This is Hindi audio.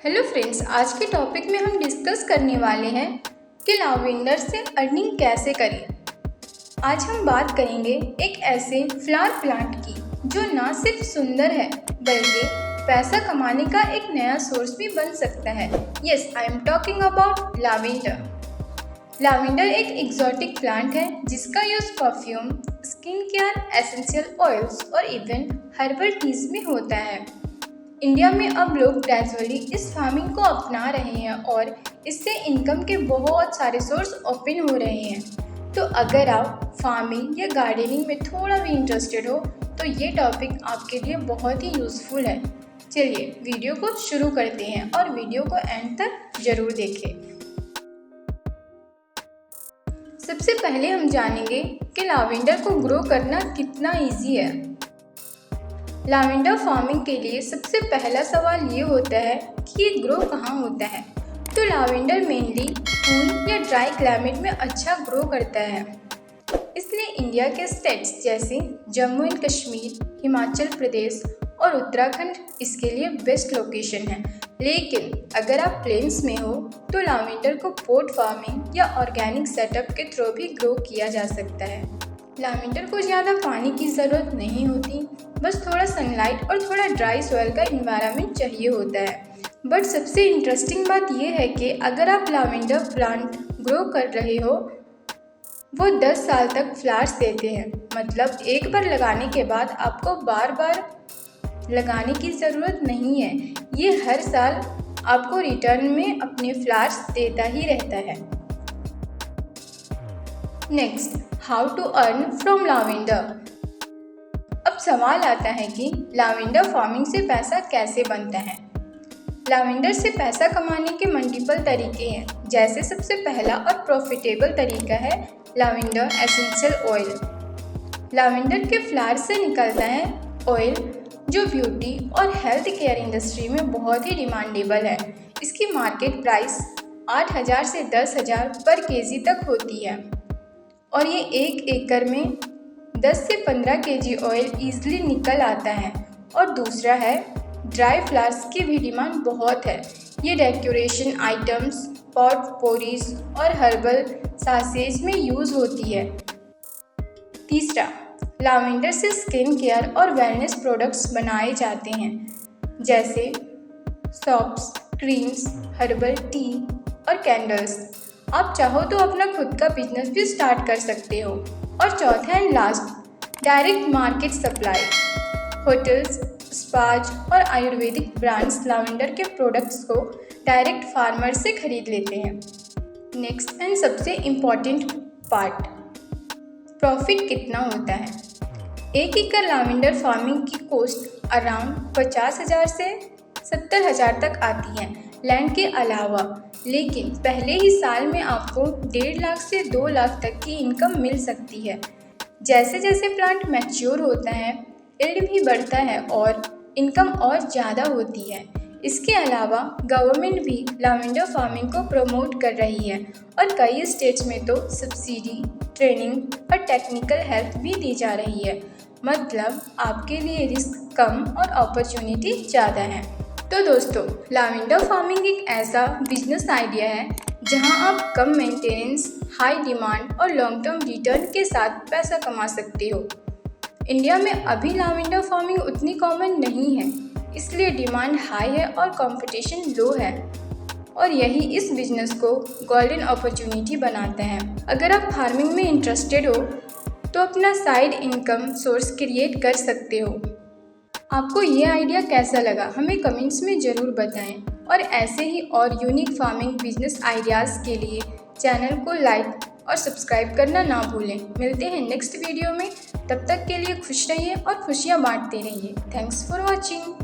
हेलो फ्रेंड्स, आज के टॉपिक में हम डिस्कस करने वाले हैं कि लावेंडर से अर्निंग कैसे करें। आज हम बात करेंगे एक ऐसे फ्लावर प्लांट की जो ना सिर्फ सुंदर है बल्कि पैसा कमाने का एक नया सोर्स भी बन सकता है। Yes, I am talking about lavender. Lavender एक एक्सोटिक प्लांट है जिसका use perfume, skin care, essential oils और इवन हर्बल टीज में होता है। इंडिया में अब लोग ग्रेजुअली इस फार्मिंग को अपना रहे हैं और इससे इनकम के बहुत सारे सोर्स ओपन हो रहे हैं। तो अगर आप फार्मिंग या गार्डनिंग में थोड़ा भी इंटरेस्टेड हो तो ये टॉपिक आपके लिए बहुत ही यूज़फुल है। चलिए वीडियो को शुरू करते हैं और वीडियो को एंड तक ज़रूर देखें। सबसे पहले हम जानेंगे कि लावेंडर को ग्रो करना कितना ईजी है। लावेंडर फार्मिंग के लिए सबसे पहला सवाल ये होता है कि ये ग्रो कहाँ होता है। तो लावेंडर मेनली कूल या ड्राई क्लाइमेट में अच्छा ग्रो करता है, इसलिए इंडिया के स्टेट्स जैसे जम्मू एंड कश्मीर, हिमाचल प्रदेश और उत्तराखंड इसके लिए बेस्ट लोकेशन है। लेकिन अगर आप प्लेन्स में हो तो लावेंडर को पॉट फार्मिंग या ऑर्गेनिक सेटअप के थ्रू भी ग्रो किया जा सकता है। लावेंडर को ज़्यादा पानी की ज़रूरत नहीं होती, बस थोड़ा सनलाइट और थोड़ा ड्राई सॉइल का इन्वायरमेंट चाहिए होता है। बट सबसे इंटरेस्टिंग बात यह है कि अगर आप लावेंडर प्लांट ग्रो कर रहे हो वो 10 साल तक फ्लावर्स देते हैं। मतलब एक बार लगाने के बाद आपको बार बार लगाने की ज़रूरत नहीं है। ये हर साल आपको रिटर्न में अपने फ्लावर्स देता ही रहता है। Next, how to earn from lavender. अब सवाल आता है कि लावेंडर फार्मिंग से पैसा कैसे बनता है। लावेंडर से पैसा कमाने के मल्टीपल तरीके हैं। जैसे सबसे पहला और प्रॉफिटेबल तरीका है लावेंडर एसेंशियल ऑयल। लावेंडर के फ्लावर से निकलता है ऑयल जो ब्यूटी और हेल्थ केयर इंडस्ट्री में बहुत ही डिमांडेबल है। इसकी मार्केट प्राइस 8,000 से 10,000 पर केजी तक होती है और ये 1 एकड़ में 10 से 15 केजी ऑयल ईजिली निकल आता है। और दूसरा है ड्राई फ्लावर्स की भी डिमांड बहुत है। ये डेकोरेशन आइटम्स, पॉट पोरीज और हर्बल सासेज में यूज़ होती है। तीसरा, लावेंडर से स्किन केयर और वेलनेस प्रोडक्ट्स बनाए जाते हैं जैसे सॉप्स, क्रीम्स, हर्बल टी और कैंडल्स। आप चाहो तो अपना खुद का बिजनेस भी स्टार्ट कर सकते हो। और चौथा and last, direct market supply. Hotels, spas और आयुर्वेदिक ब्रांड्स लावेंडर के प्रोडक्ट्स को डायरेक्ट फार्मर से खरीद लेते हैं। नेक्स्ट एंड सबसे इम्पॉर्टेंट पार्ट, प्रॉफिट कितना होता है। 1 एकड़ लावेंडर फार्मिंग की कॉस्ट अराउंड 50,000 से 70,000 तक आती है लैंड के अलावा। लेकिन पहले ही साल में आपको 1.5 लाख से 2 लाख तक की इनकम मिल सकती है। जैसे जैसे प्लांट मैच्योर होता है यील्ड भी बढ़ता है और इनकम और ज़्यादा होती है। इसके अलावा गवर्नमेंट भी लावेंडर फार्मिंग को प्रमोट कर रही है और कई स्टेट्स में तो सब्सिडी, ट्रेनिंग और टेक्निकल हेल्प भी दी जा रही है। मतलब आपके लिए रिस्क कम और अपॉर्चुनिटी ज़्यादा है। तो दोस्तों, लावेंडर फार्मिंग एक ऐसा बिजनेस आइडिया है जहां आप कम मेंटेनेंस, हाई डिमांड और लॉन्ग टर्म रिटर्न के साथ पैसा कमा सकते हो। इंडिया में अभी लावेंडर फार्मिंग उतनी कॉमन नहीं है, इसलिए डिमांड हाई है और कंपटीशन लो है और यही इस बिज़नेस को गोल्डन अपॉर्चुनिटी बनाता है। अगर आप फार्मिंग में इंटरेस्टेड हो तो अपना साइड इनकम सोर्स क्रिएट कर सकते हो। आपको ये आइडिया कैसा लगा हमें कमेंट्स में ज़रूर बताएं और ऐसे ही और यूनिक फार्मिंग बिजनेस आइडियाज़ के लिए चैनल को लाइक और सब्सक्राइब करना ना भूलें। मिलते हैं नेक्स्ट वीडियो में, तब तक के लिए खुश रहिए और खुशियाँ बांटते रहिए। Thanks for watching.